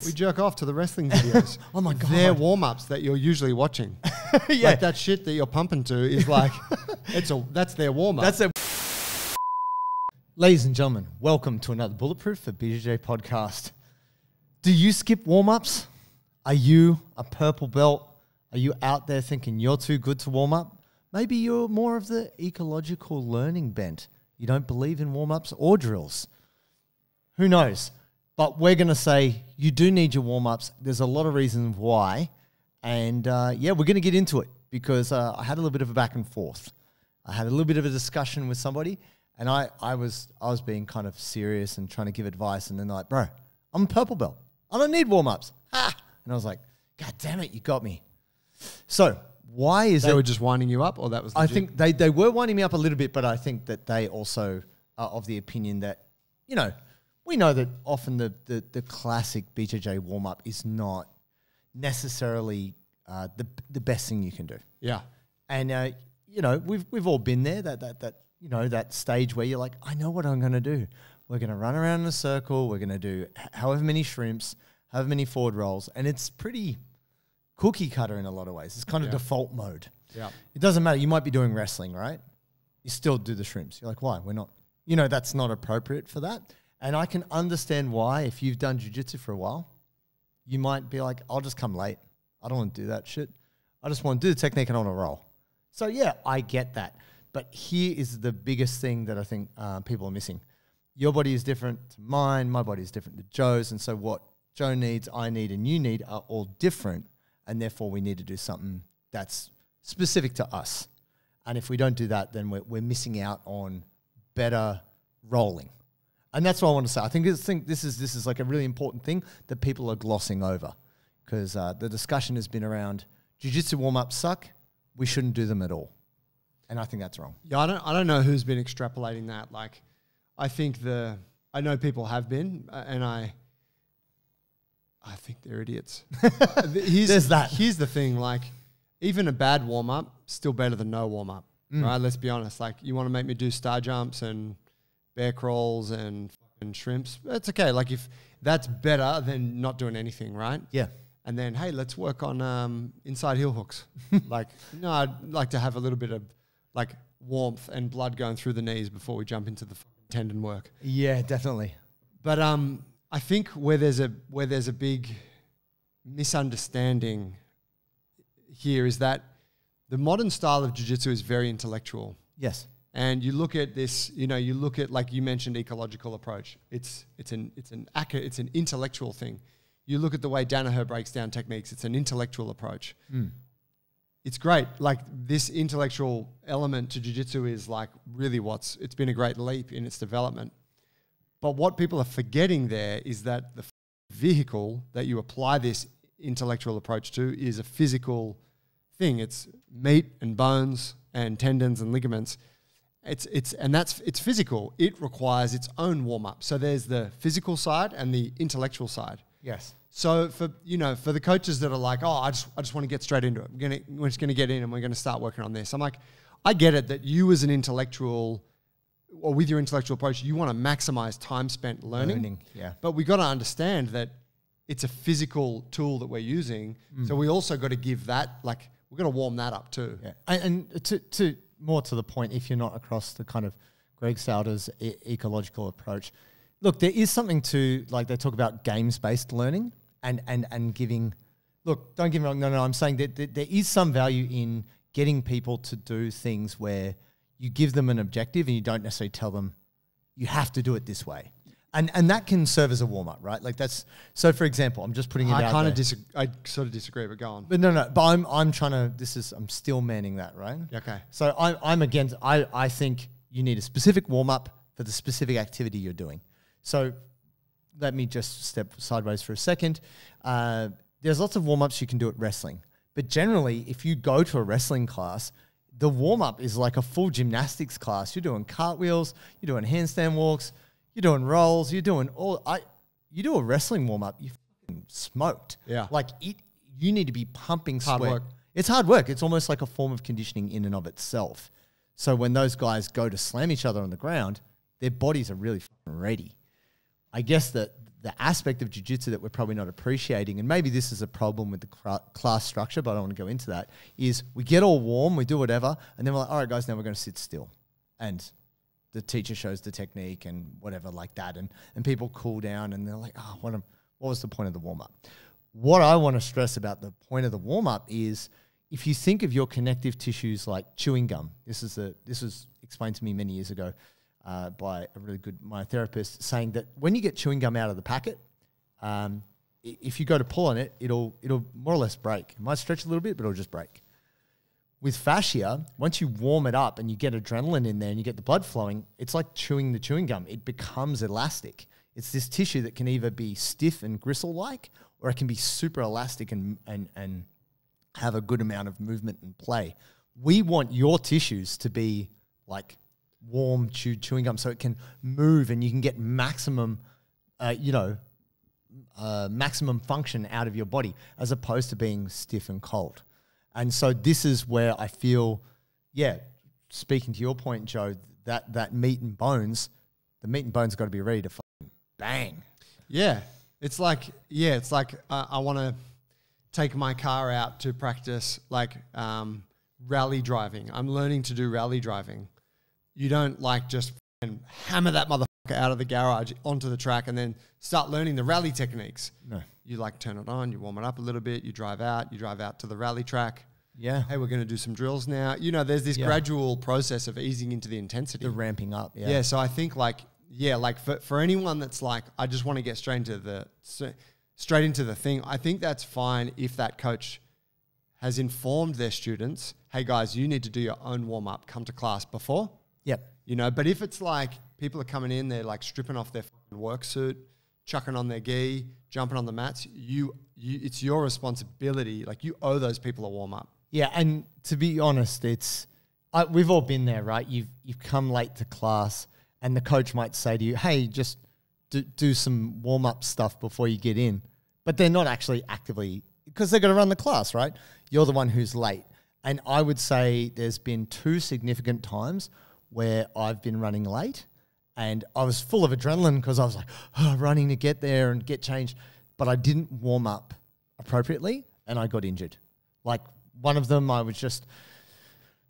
We jerk off to the wrestling videos. Oh my God. They're warm-ups that you're usually watching. Yeah. Like that shit that you're pumping to is like, that's their warm-up. Ladies and gentlemen, welcome to another Bulletproof for BJJ podcast. Do you skip warm-ups? Are you a purple belt? Are you out there thinking you're too good to warm up? Maybe you're more of the ecological learning bent. You don't believe in warm-ups or drills. Who knows? But we're going to say you do need your warm-ups. There's a lot of reasons why. And we're going to get into it because I had a little bit of a back and forth. I had a little bit of a discussion with somebody, and I was being kind of serious and trying to give advice. And then they're like, bro, I'm a purple belt. I don't need warm-ups. Ha! And I was like, God damn it, you got me. So why is they were just winding you up, or that was? I think they were winding me up a little bit, but I think that they also are of the opinion that, you know, we know that often the classic BJJ warm up is not necessarily the best thing you can do. Yeah, and we've all been there. That stage where you're like, I know what I'm going to do. We're going to run around in a circle. We're going to do however many shrimps, however many forward rolls, and it's pretty cookie cutter in a lot of ways. It's kind of default mode. Yeah. It doesn't matter. You might be doing wrestling, right? You still do the shrimps. You're like, why? We're not, that's not appropriate for that. And I can understand why, if you've done jiu-jitsu for a while, you might be like, I'll just come late. I don't want to do that shit. I just want to do the technique and I want to roll. So yeah, I get that. But here is the biggest thing that I think people are missing. Your body is different to mine. My body is different to Joe's. And so what Joe needs, I need, and you need are all different. And therefore, we need to do something that's specific to us. And if we don't do that, then we're missing out on better rolling. And that's what I want to say. I think this is like a really important thing that people are glossing over, because the discussion has been around Jiu-Jitsu Warm Ups Suck. We shouldn't do them at all. And I think that's wrong. Yeah, I don't know who's been extrapolating that. Like, I think I know people have been, and I think they're idiots. There's that. Here's the thing, like, even a bad warm-up, still better than no warm-up, right? Let's be honest. Like, you want to make me do star jumps and bear crawls and shrimps, that's okay. Like, if that's better than not doing anything, right? Yeah. And then, hey, let's work on inside heel hooks. Like, no, I'd like to have a little bit of, like, warmth and blood going through the knees before we jump into the tendon work. Yeah, definitely. But I think where there's a big misunderstanding here is that the modern style of jiu-jitsu is very intellectual. Yes. And you look at this, you look at, like you mentioned, ecological approach. It's an intellectual thing. You look at the way Danaher breaks down techniques. It's an intellectual approach. It's great. Like, this intellectual element to jiu-jitsu is like really it's been a great leap in its development. But what people are forgetting there is that the vehicle that you apply this intellectual approach to is a physical thing. It's meat and bones and tendons and ligaments. It's physical. It requires its own warm-up. So there's the physical side and the intellectual side. Yes. So for the coaches that are like, oh, I just want to get straight into it. We're just gonna get in and we're gonna start working on this. I'm like, I get it that you as an intellectual, or with your intellectual approach, you want to maximize time spent learning. Yeah. But we got to understand that it's a physical tool that we're using. So we also got to give that, like, we're going to warm that up too. Yeah. And to more to the point, if you're not across the kind of Greg Sauter's ecological approach, look, there is something to, like, they talk about games-based learning and giving, look, don't get me wrong. No, I'm saying that there is some value in getting people to do things where you give them an objective and you don't necessarily tell them you have to do it this way. And that can serve as a warm-up, right? Like, that's, so for example, I'm just putting it out there. I sort of disagree, but go on. But no, but I'm trying to, I'm still manning that, right? Okay. So I'm against, I think you need a specific warm-up for the specific activity you're doing. So let me just step sideways for a second. There's lots of warm-ups you can do at wrestling. But generally, if you go to a wrestling class, the warm-up is like a full gymnastics class. You're doing cartwheels, you're doing handstand walks, you're doing rolls, you're doing you do a wrestling warm-up, you're fucking smoked. Yeah. Like, you need to be pumping sweat. Hard work. It's hard work. It's almost like a form of conditioning in and of itself. So when those guys go to slam each other on the ground, their bodies are really fucking ready. I guess that the aspect of jiu-jitsu that we're probably not appreciating, and maybe this is a problem with the class structure, but I don't want to go into that, is we get all warm, we do whatever, and then we're like, all right, guys, now we're going to sit still. And the teacher shows the technique and whatever like that, and people cool down, and they're like, oh, what was the point of the warm-up? What I want to stress about the point of the warm-up is if you think of your connective tissues like chewing gum, this was explained to me many years ago by a really good myotherapist, saying that when you get chewing gum out of the packet, if you go to pull on it, it'll more or less break. It might stretch a little bit, but it'll just break. With fascia, once you warm it up and you get adrenaline in there and you get the blood flowing, it's like chewing the chewing gum. It becomes elastic. It's this tissue that can either be stiff and gristle-like, or it can be super elastic and have a good amount of movement and play. We want your tissues to be like warm chewing gum so it can move and you can get maximum, maximum function out of your body as opposed to being stiff and cold. And so this is where I feel, speaking to your point, Joe, that meat and bones, the meat and bones got to be ready to fucking bang. Yeah. It's like I want to take my car out to practice like rally driving. I'm learning to do rally driving. You don't like just hammer that motherfucker out of the garage onto the track and then start learning the rally techniques. No. You like turn it on, you warm it up a little bit, you drive out to the rally track. Yeah. Hey, we're going to do some drills now. There's this gradual process of easing into the intensity. The ramping up, yeah. Yeah, so I think for anyone that's like, I just want to get straight into the thing, I think that's fine if that coach has informed their students, hey guys, you need to do your own warm-up, come to class before. Yep. But if it's like people are coming in, they're like stripping off their fucking work suit, chucking on their gi, jumping on the mats, it's your responsibility. Like you owe those people a warm-up. Yeah, and to be honest, we've all been there, right? You've come late to class and the coach might say to you, hey, just do some warm-up stuff before you get in. But they're not actually actively, because they're going to run the class, right? You're the one who's late. And I would say there's been 2 significant times where I've been running late and I was full of adrenaline because I was like, running to get there and get changed. But I didn't warm up appropriately and I got injured. Like one of them, I was just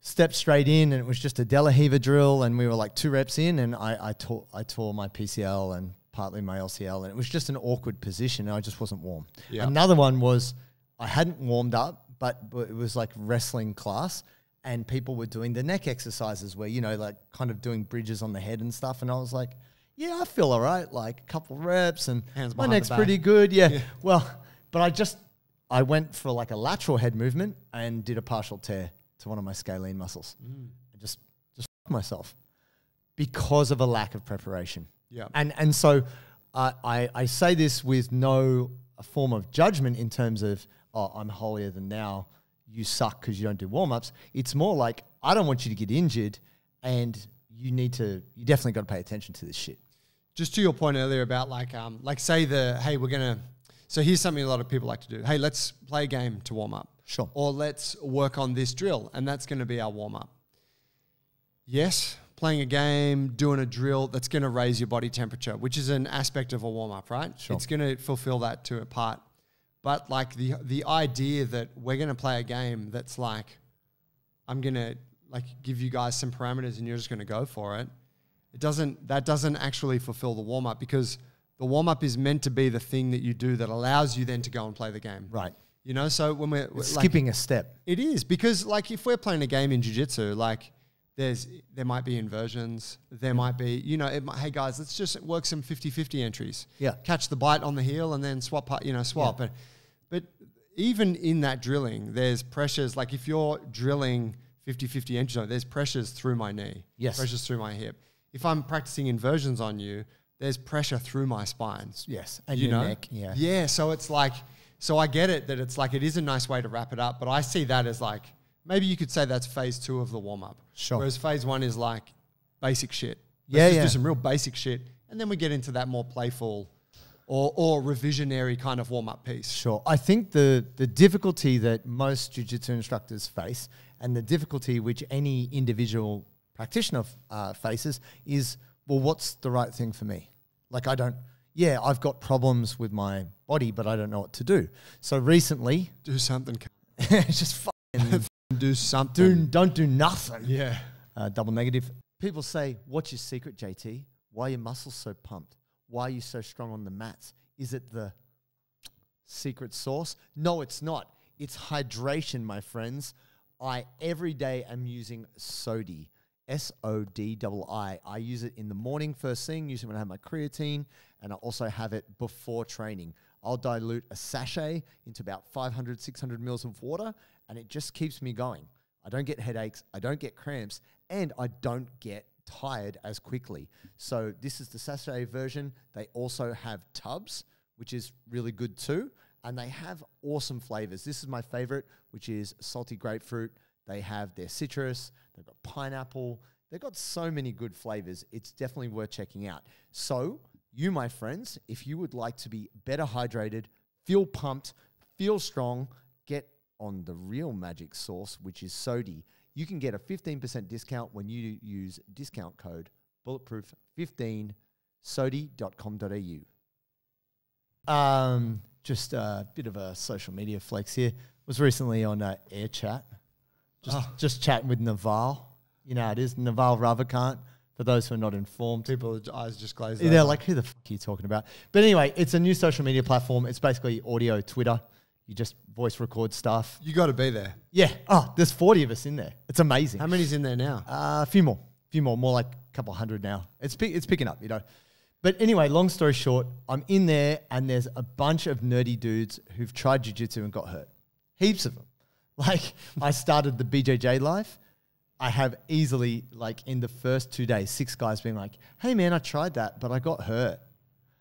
stepped straight in and it was just a Delaheaver drill and we were like 2 reps in and I tore my PCL and partly my LCL and it was just an awkward position and I just wasn't warm. Yep. Another one was I hadn't warmed up, but it was like wrestling class and people were doing the neck exercises where, like kind of doing bridges on the head and stuff. And I was like, yeah, I feel all right. Like a couple reps and my neck's pretty good. Yeah. Well, but I went for like a lateral head movement and did a partial tear to one of my scalene muscles. I just fucked myself because of a lack of preparation. Yeah. And so I say this with no form of judgment in terms of, I'm holier than thou, you suck because you don't do warm-ups. It's more like, I don't want you to get injured and you definitely got to pay attention to this shit. Just to your point earlier about say so here's something a lot of people like to do. Hey, let's play a game to warm up. Sure. Or let's work on this drill and that's going to be our warm-up. Yes, playing a game, doing a drill, that's going to raise your body temperature, which is an aspect of a warm-up, right? Sure. It's going to fulfill that to a part. But like the idea that we're going to play a game that's like, I'm going to like give you guys some parameters and you're just going to go for it. That doesn't actually fulfill the warm-up because the warm-up is meant to be the thing that you do that allows you then to go and play the game. Right. So when we're skipping a step. It is because like if we're playing a game in jiu-jitsu, like there might be inversions. There might be, hey guys, let's just work some 50-50 entries. Yeah. Catch the bite on the heel and then swap. Yeah. But even in that drilling, there's pressures. Like if you're drilling 50-50 entries, there's pressures through my knee. Yes. Pressures through my hip. If I'm practicing inversions on you, there's pressure through my spine. Yes. And your neck. Yeah. Yeah. So it's like, I get it that it's like, it is a nice way to wrap it up, but I see that as like, maybe you could say that's phase 2 of the warm-up. Sure. Whereas phase 1 is like basic shit. Let's do some real basic shit. And then we get into that more playful or revisionary kind of warm-up piece. Sure. I think the difficulty that most jiu-jitsu instructors face and the difficulty which any individual practitioner faces is, well, what's the right thing for me? Like I don't, yeah, I've got problems with my body, but I don't know what to do. So recently, Do something. just fucking Do something. don't do nothing. Yeah. Double negative. People say, what's your secret, JT? Why are your muscles so pumped? Why are you so strong on the mats? Is it the secret sauce? No, it's not. It's hydration, my friends. I every day am using SODI. SODII. I use it in the morning first thing, usually when I have my creatine, and I also have it before training. I'll dilute a sachet into about 500, 600 mils of water, and it just keeps me going. I don't get headaches, I don't get cramps, and I don't get tired as quickly. So this is the sachet version. They also have tubs, which is really good too, and they have awesome flavors. This is my favorite, which is salty grapefruit. They have their citrus, they've got pineapple, they've got so many good flavors. It's definitely worth checking out. So you, my friends, if you would like to be better hydrated, feel pumped, feel strong, get on the real magic sauce, which is SODI. You can get a 15% discount when you use discount code bulletproof15, sodi.com.au. Just a bit of a social media flex here. Was recently on Air Chat. Just chatting with Naval. You know how it is. Naval Ravikant, for those who are not informed. People's eyes just glaze They're over. like, who the fuck are you talking about? But anyway, it's a new social media platform. It's basically audio Twitter. You just voice record stuff. You got to be there. Yeah. Oh, there's 40 of us in there. It's amazing. How many's in there now? A few more, more like a couple hundred now. It's picking up, you know. But anyway, long story short, I'm in there and there's a bunch of nerdy dudes who've tried jiu-jitsu and got hurt. Heaps of them. Like, I started the BJJ life. I have easily, like, in the first 2 days, 6 guys being like, hey, man, I tried that, but I got hurt.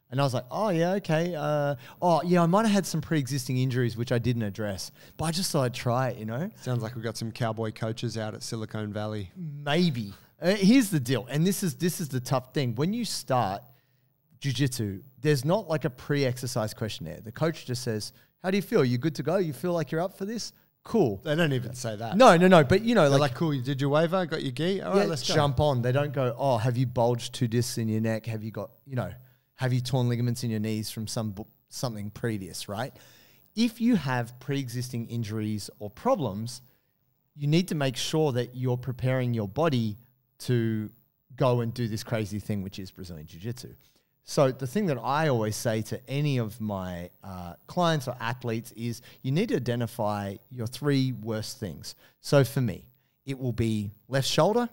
And I was like, oh, yeah, okay. Oh, yeah, I might have had some pre-existing injuries, which I didn't address. But I just thought I'd try it, you know? Sounds like we've got some cowboy coaches out at Silicon Valley. Maybe. Here's the deal, and this is the tough thing. When you start jiu-jitsu, there's not like a pre-exercise questionnaire. The coach just says, how do you feel? You good to go? You feel like you're up for this? Cool. They don't even say that. No. But, you know, They're like, cool, you did your waiver, got your gi? All right, let's go. Jump on. They don't go, oh, have you bulged 2 discs in your neck? Have you got, you know, have you torn ligaments in your knees from something previous, right? If you have pre-existing injuries or problems, you need to make sure that you're preparing your body to go and do this crazy thing, which is Brazilian Jiu-Jitsu. So the thing that I always say to any of my clients or athletes is you need to identify your 3 worst things. So for me, it will be left shoulder,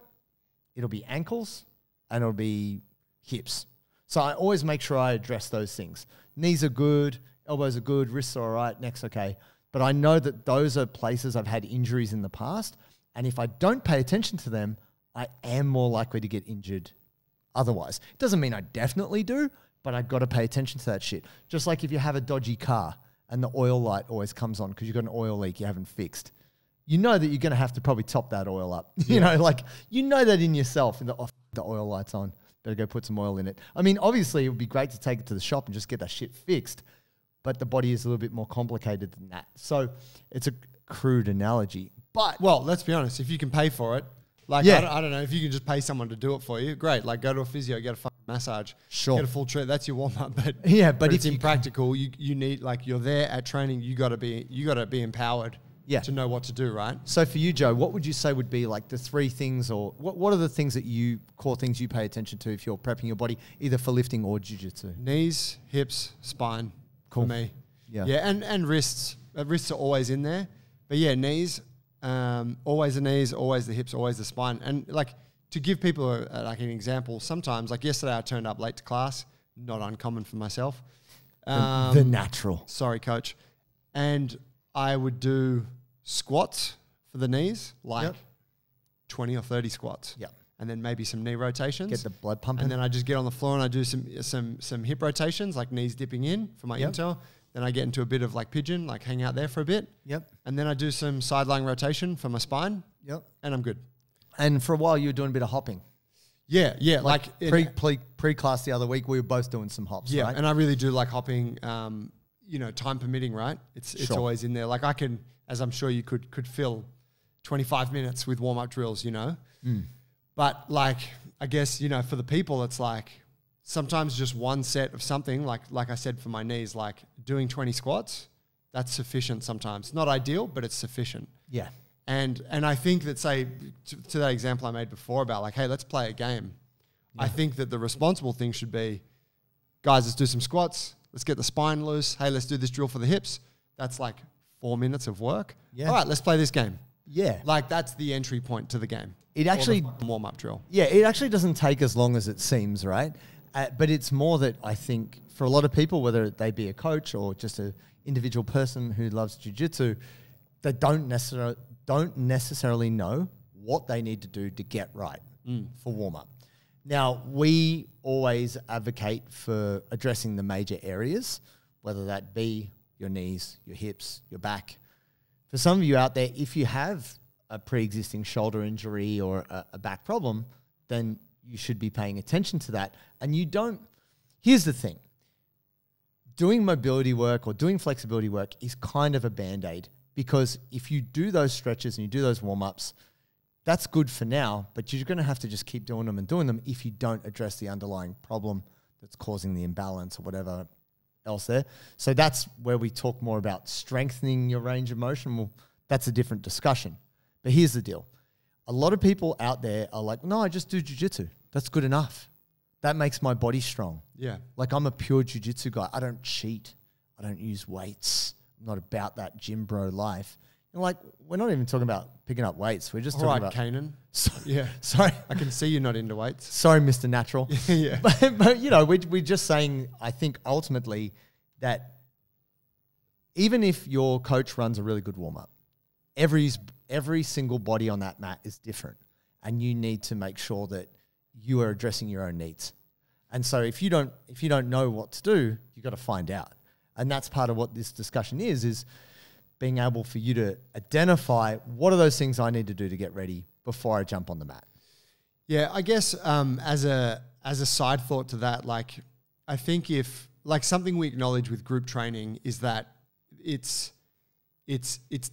it'll be ankles, and it'll be hips. So I always make sure I address those things. Knees are good, elbows are good, wrists are all right, neck's okay. But I know that those are places I've had injuries in the past. And if I don't pay attention to them, I am more likely to get injured otherwise. It doesn't mean I definitely do, but I've got to pay attention to that shit. Just like if you have a dodgy car and the oil light always comes on because you've got an oil leak you haven't fixed. You know that you're going to have to probably top that oil up. Yeah. You know, like, you know that in yourself. The oil light's on. Better go put some oil in it. I mean, obviously, it would be great to take it to the shop and just get that shit fixed, but the body is a little bit more complicated than that. So it's a crude analogy. But, well, let's be honest. If you can pay for it, like, yeah. I don't know, if you can just pay someone to do it for you, great. Like, go to a physio, get a fucking massage, sure, get a full treat. That's your warm up. But yeah, but if it's impractical. You need, like, you're there at training. You got to be empowered. Yeah. To know what to do, right? So for you, Joe, what would you say would be like the 3 things, or what are the things that core things you pay attention to if you're prepping your body, either for lifting or jiu-jitsu? Knees, hips, spine. Cool. For me. Yeah. Yeah, and wrists. Wrists are always in there. But yeah, knees, always the knees, always the hips, always the spine. And like, to give people like an example, sometimes, like yesterday I turned up late to class, not uncommon for myself. The natural. Sorry, coach. And I would do squats for the knees, like 20 or 30 squats. Yep. And then maybe some knee rotations. Get the blood pumping. And then I just get on the floor and I do some hip rotations, like knees dipping in for my intel. Then I get into a bit of like pigeon, like hang out there for a bit. Yep. And then I do some side lying rotation for my spine. Yep. And I'm good. And for a while you were doing a bit of hopping. Yeah. Like pre-class the other week, we were both doing some hops, right? And I really do like hopping, time permitting, right? It's always in there. Like I can, as I'm sure you could fill 25 minutes with warm-up drills, you know? But like, I guess, for the people, it's like sometimes just one set of something, like I said for my knees, like doing 20 squats, that's sufficient sometimes. Not ideal, but it's sufficient. Yeah. And I think that, say, to that example I made before about like, hey, let's play a game. Yeah. I think that the responsible thing should be, guys, let's do some squats. Let's get the spine loose. Hey, let's do this drill for the hips. That's like 4 minutes of work. Yeah. All right, let's play this game. Yeah. Like that's the entry point to the game. It actually warm-up drill. Yeah, it actually doesn't take as long as it seems, right? But it's more that I think for a lot of people, whether they be a coach or just an individual person who loves jiu-jitsu, they don't necessarily know what they need to do to get right for warm-up. Now, we always advocate for addressing the major areas, whether that be your knees, your hips, your back. For some of you out there, if you have a pre-existing shoulder injury or a back problem, then you should be paying attention to that. And you don't... Here's the thing. Doing mobility work or doing flexibility work is kind of a Band-Aid, because if you do those stretches and you do those warm-ups, that's good for now, but you're going to have to just keep doing them and doing them if you don't address the underlying problem that's causing the imbalance or whatever else there. So that's where we talk more about strengthening your range of motion. Well, that's a different discussion. But here's the deal. A lot of people out there are like, no, I just do jiu-jitsu. That's good enough. That makes my body strong. Yeah. Like I'm a pure jiu-jitsu guy. I don't cheat. I don't use weights. I'm not about that gym bro life. And like, we're not even talking about picking up weights. We're just talking about... Kanan. Yeah. Sorry. I can see you're not into weights. Sorry, Mr. Natural. Yeah. But you know, we're just saying, I think ultimately that even if your coach runs a really good warm-up, every single body on that mat is different. And you need to make sure that you are addressing your own needs. And so if you don't know what to do, you've got to find out. And that's part of what this discussion is being able for you to identify what are those things I need to do to get ready before I jump on the mat. Yeah, I guess as a side thought to that, like I think if like something we acknowledge with group training is that it's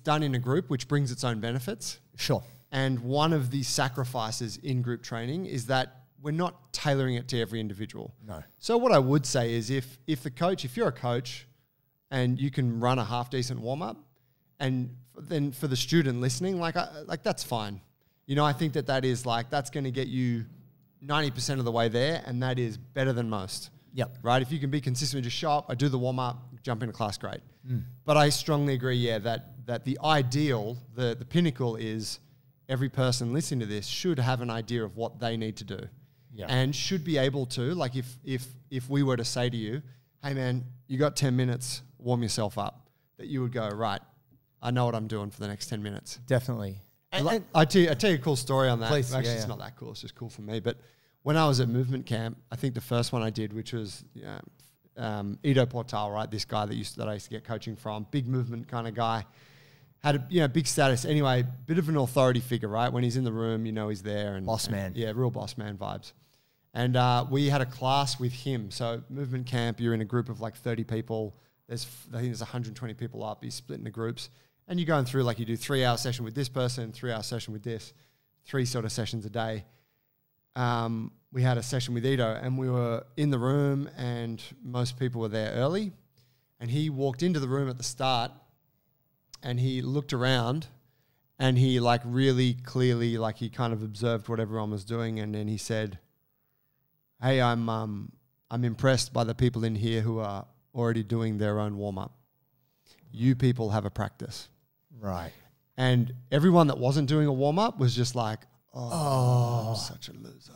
done in a group, which brings its own benefits. Sure. And one of the sacrifices in group training is that we're not tailoring it to every individual. No. So what I would say is if you're a coach and you can run a half decent warm up, and then for the student listening, like that's fine. You know, I think that is like, that's going to get you 90% of the way there, and that is better than most. Yep. Right? If you can be consistent, just show up, I do the warm up, jump into class, great. But I strongly agree, yeah, that the ideal, the pinnacle is every person listening to this should have an idea of what they need to do. Yeah. And should be able to, like if we were to say to you, hey man, you got 10 minutes, warm yourself up, that you would go, right, I know what I'm doing for the next 10 minutes. Definitely. And I tell you a cool story on that. Please, actually, it's not that cool. It's just cool for me. But when I was at movement camp, I think the first one I did, which was Ido Portal, right? This guy that I used to get coaching from, big movement kind of guy, had a big status. Anyway, bit of an authority figure, right? When he's in the room, you know he's there. And boss man. Yeah, real boss man vibes. And we had a class with him. So movement camp, you're in a group of like 30 people. I think there's 120 people up. He's split into groups. And you're going through, like you do 3-hour session with this person, 3-hour session with this, 3 sort of sessions a day. We had a session with Ido, and we were in the room, and most people were there early. And he walked into the room at the start, and he looked around, and he like really clearly, like he kind of observed what everyone was doing, and then he said, hey, I'm impressed by the people in here who are already doing their own warm-up. You people have a practice. Right. And everyone that wasn't doing a warm-up was just like, oh. I'm such a loser.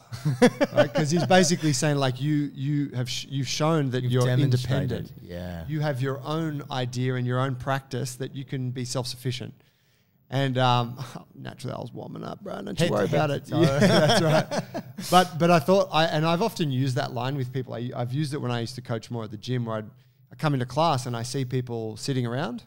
Right? Because he's basically saying like you've shown that you're independent. Yeah. You have your own idea and your own practice that you can be self-sufficient. And naturally I was warming up, bro. Don't you worry about it. Yeah, that's right. But I thought, and I've often used that line with people. I've used it when I used to coach more at the gym, where I come into class and I see people sitting around,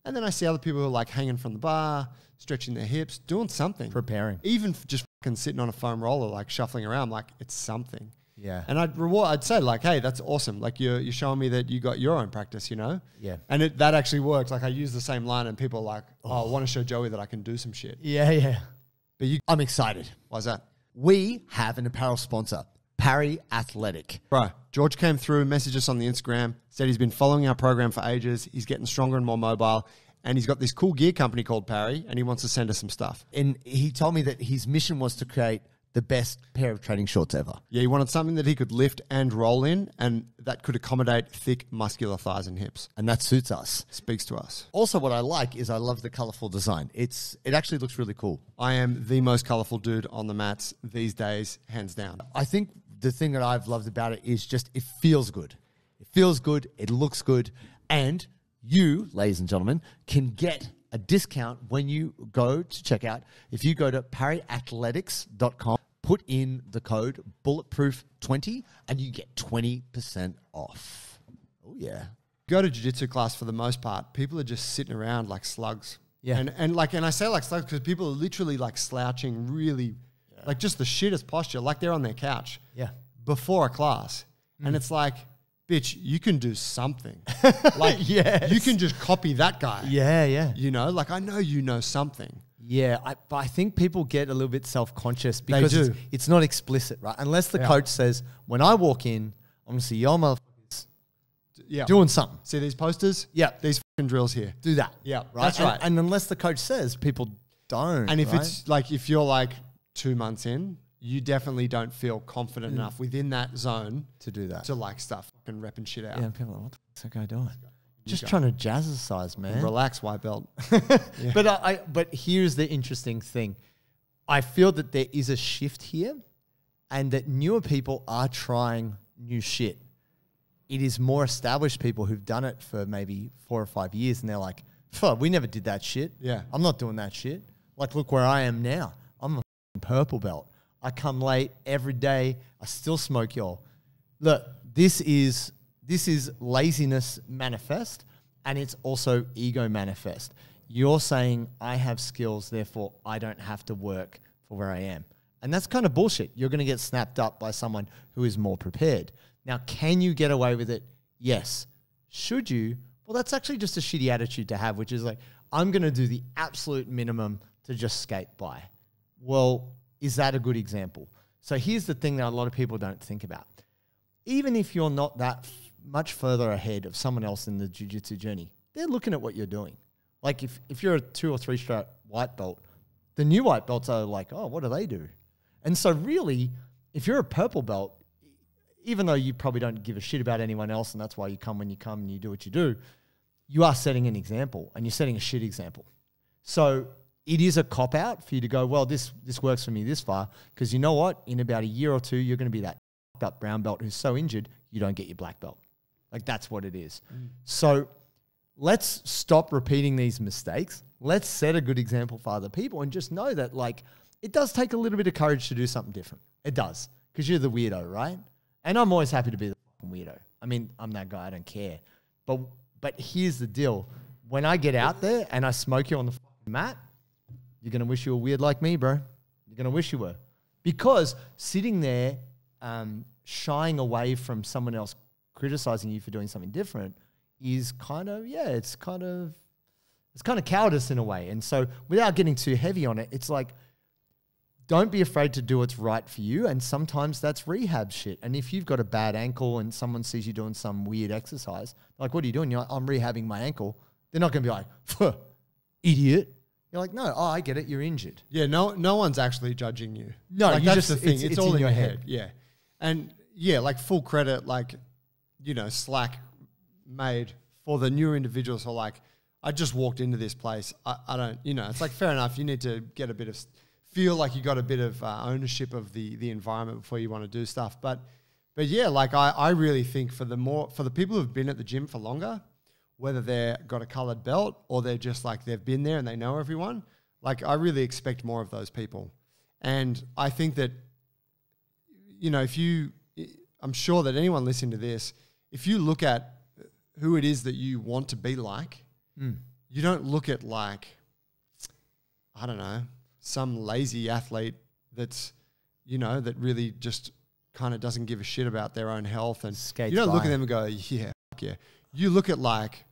and then I see other people who are like hanging from the bar, stretching their hips, doing something. Preparing. Even just fucking sitting on a foam roller, like shuffling around, like it's something. Yeah. And I'd say like, hey, that's awesome. Like you're showing me that you got your own practice, you know? Yeah. And that actually worked. Like I use the same line and people are like, I want to show Joey that I can do some shit. Yeah, yeah. But I'm excited. Why's that? We have an apparel sponsor, Parry Athletic. Bro, George came through, messaged us on the Instagram, said he's been following our program for ages. He's getting stronger and more mobile. And he's got this cool gear company called Parry, and he wants to send us some stuff. And he told me that his mission was to create the best pair of training shorts ever. Yeah, he wanted something that he could lift and roll in, and that could accommodate thick, muscular thighs and hips. And that suits us. Speaks to us. Also, what I like is I love the colorful design. It actually looks really cool. I am the most colorful dude on the mats these days, hands down. I think the thing that I've loved about it is just it feels good. It feels good. It looks good. And you, ladies and gentlemen, can get a discount when you go to checkout. If you go to parryathletics.com, put in the code bulletproof20 and you get 20% off. Oh, yeah. Go to jiu-jitsu class for the most part, people are just sitting around like slugs. Yeah. And I say like slugs because people are literally like slouching really, like just the shittest posture, like they're on their couch. Yeah. Before a class. And it's like, bitch, you can do something. Like, Yes. you can just copy that guy. Yeah. You know, like I know you know something. Yeah, but I think people get a little bit self-conscious because do. it's not explicit, right? Unless the coach says, when I walk in, I'm going to see your motherfuckers doing something. See these posters? Yeah. These fucking drills here. Do that. Yeah, Right? that's right. And unless the coach says, people don't. And if right? it's like, if you're like 2 months in, you definitely don't feel confident enough within that zone to do that. to like stuff and repping shit out. Yeah, and people are like, what the fuck's that guy doing? Just trying to jazzercise, man. Relax, white belt. But here's the interesting thing. I feel that there is a shift here and that newer people are trying new shit. It is more established people who've done it for maybe 4 or 5 years and they're like, fuck, we never did that shit. Yeah. I'm not doing that shit. Like, look where I am now. I'm a purple belt. I come late every day. I still smoke y'all. Look, this is laziness manifest, and it's also ego manifest. You're saying, I have skills, therefore I don't have to work for where I am. And that's kind of bullshit. You're going to get snapped up by someone who is more prepared. Now, can you get away with it? Yes. Should you? Well, that's actually just a shitty attitude to have, which is like, I'm going to do the absolute minimum to just skate by. Well, is that a good example? So here's the thing that a lot of people don't think about. Even if you're not that much further ahead of someone else in the jiu-jitsu journey, they're looking at what you're doing. Like if you're a 2 or 3 star white belt, the new white belts are like, oh, what do they do? And so really, if you're a purple belt, even though you probably don't give a shit about anyone else and that's why you come when you come and you do what you do, you are setting an example and you're setting a shit example. So it is a cop-out for you to go, well, this works for me this far, because you know what? In about a year or two, you're going to be that up brown belt who's so injured, you don't get your black belt. Like, that's what it is. So let's stop repeating these mistakes. Let's set a good example for other people and just know that, like, it does take a little bit of courage to do something different. It does, because you're the weirdo, right? And I'm always happy to be the fucking weirdo. I mean, I'm that guy. I don't care. But here's the deal. When I get out there and I smoke you on the fucking mat, you're going to wish you were weird like me, bro. You're going to wish you were. Because sitting there shying away from someone else criticizing you for doing something different is kind of, it's kind of cowardice in a way. And so without getting too heavy on it, it's like, don't be afraid to do what's right for you. And sometimes that's rehab shit. And if you've got a bad ankle and someone sees you doing some weird exercise, like, what are you doing? You're like, I'm rehabbing my ankle. They're not going to be like, idiot. You're like, no, I get it. You're injured. Yeah, no one's actually judging you. No, like, you that's the thing. It's all in your head. head. Yeah. And yeah, like full credit, like, you know, slack made for the newer individuals who are like, I just walked into this place. I don't, you know, it's like, fair enough. You need to get a bit of, feel like you got a bit of ownership of the environment before you want to do stuff. But yeah, like I really think for the people who've been at the gym for longer, whether they're got a colored belt or they're just like, they've been there and they know everyone, like I really expect more of those people. And I think that, you know, I'm sure that anyone listening to this, if you look at who it is that you want to be like, you don't look at like, I don't know, some lazy athlete that's, you know, that really just kind of doesn't give a shit about their own health. And Skates you don't look by. at them and go, yeah, fuck yeah. You look at like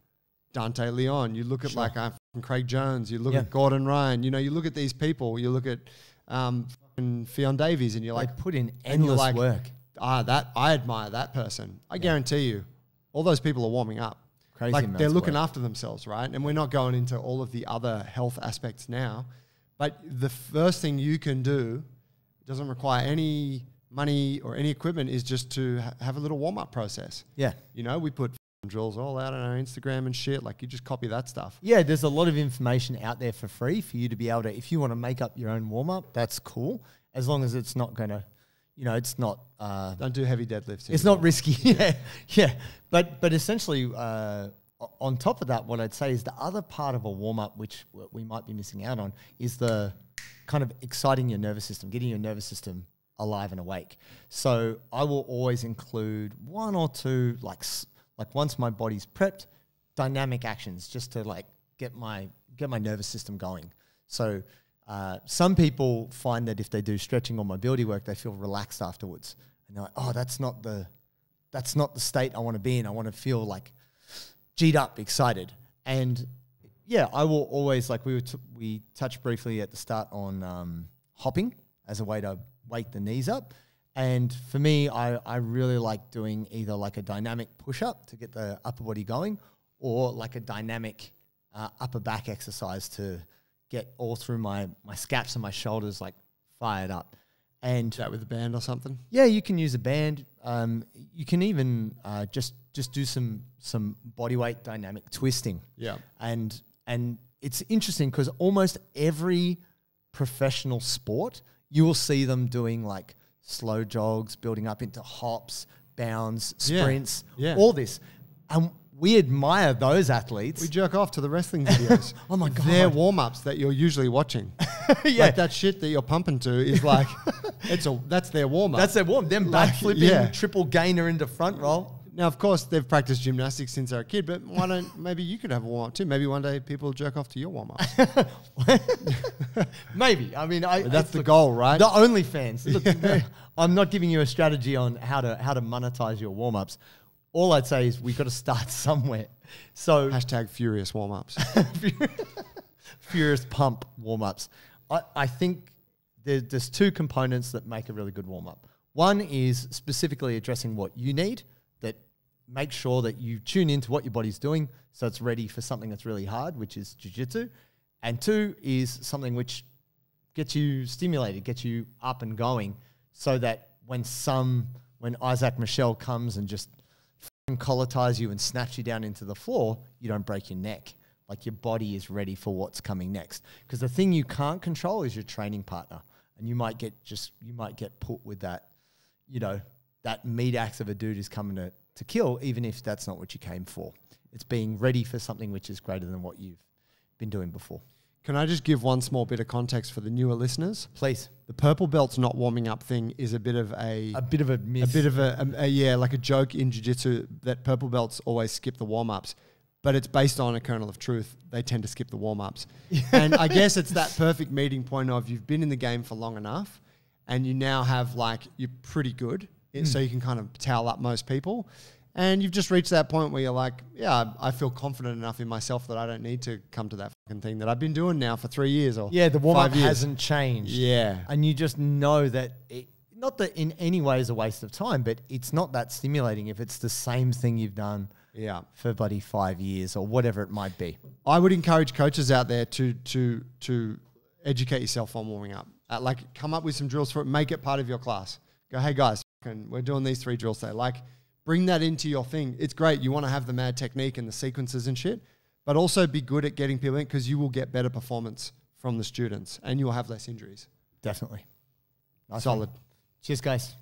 Dante Leon, you look at like Craig Jones, you look at Gordon Ryan, you know, you look at these people, you look at Fionn Davies and you're like, they put in endless work. that I admire that person. I guarantee you, all those people are warming up. Crazy like amounts they're of looking work. after themselves, right? And we're not going into all of the other health aspects now. But the first thing you can do, doesn't require any money or any equipment, is just to have a little warm-up process. Yeah. You know, we put drills all out on our Instagram and shit. Like, you just copy that stuff. Yeah, there's a lot of information out there for free for you to be able to, if you want to make up your own warm-up, that's cool. As long as it's not going to, you know, it's not... Don't do heavy deadlifts. It's not risky. Yeah. But essentially, on top of that, what I'd say is the other part of a warm-up, which we might be missing out on, is the kind of exciting your nervous system, getting your nervous system alive and awake. So I will always include one or two, like once my body's prepped, dynamic actions just to like get my nervous system going. So some people find that if they do stretching or mobility work, they feel relaxed afterwards. And they're like, oh, that's not the state I want to be in. I want to feel like G'd up, excited. And yeah, I will always, like we touched briefly at the start on hopping as a way to wake the knees up. And for me, I really like doing either like a dynamic push-up to get the upper body going, or like a dynamic upper back exercise to get all through my scaps and my shoulders like fired up. And that with a band or something? Yeah, you can use a band. You can even just do some body weight dynamic twisting. Yeah. And it's interesting because almost every professional sport, you will see them doing like slow jogs, building up into hops, bounds, sprints, all this. And we admire those athletes. We jerk off to the wrestling videos. Oh my God. They're warm-ups that you're usually watching. Yeah. Like that shit that you're pumping to is like, that's their warm-up. That's their warm. Them Like, backflipping, triple gainer into front roll. Now, of course, they've practiced gymnastics since they're a kid, but why don't, maybe you could have a warm-up too. Maybe one day people jerk off to your warm-ups. Maybe. I mean, that's the goal, right? The OnlyFans. Look, I'm not giving you a strategy on how to monetize your warm-ups. All I'd say is we've got to start somewhere. So # furious warm-ups. Furious pump warm-ups. I think there's two components that make a really good warm-up. One is specifically addressing what you need, that make sure that you tune into what your body's doing so it's ready for something that's really hard, which is jiu-jitsu. And two is something which gets you stimulated, gets you up and going, so that when Isaac Michelle comes and just collar ties you and snaps you down into the floor, you don't break your neck. Like, your body is ready for what's coming next. Because the thing you can't control is your training partner. And you might get put with that, that meat axe of a dude who's coming to kill, even if that's not what you came for. It's being ready for something which is greater than what you've been doing before. Can I just give one small bit of context for the newer listeners? Please. The purple belts not warming up thing is a bit of a myth. A bit of like a joke in jiu-jitsu that purple belts always skip the warm-ups, but it's based on a kernel of truth. They tend to skip the warm-ups. And I guess it's that perfect meeting point of you've been in the game for long enough and you now have you're pretty good, so you can kind of towel up most people. And you've just reached that point where you're like, yeah, I feel confident enough in myself that I don't need to come to that fucking thing that I've been doing now for 3 years or the warm-up 5 years. hasn't changed. Yeah. And you just know that, not that in any way is a waste of time, but it's not that stimulating if it's the same thing you've done for 5 years or whatever it might be. I would encourage coaches out there to educate yourself on warming up. Come up with some drills for it, make it part of your class. Go, hey guys, we're doing these 3 drills today. Bring that into your thing. It's great. You want to have the mad technique and the sequences and shit, but also be good at getting people in, because you will get better performance from the students and you will have less injuries. Definitely. Solid. Cheers, guys.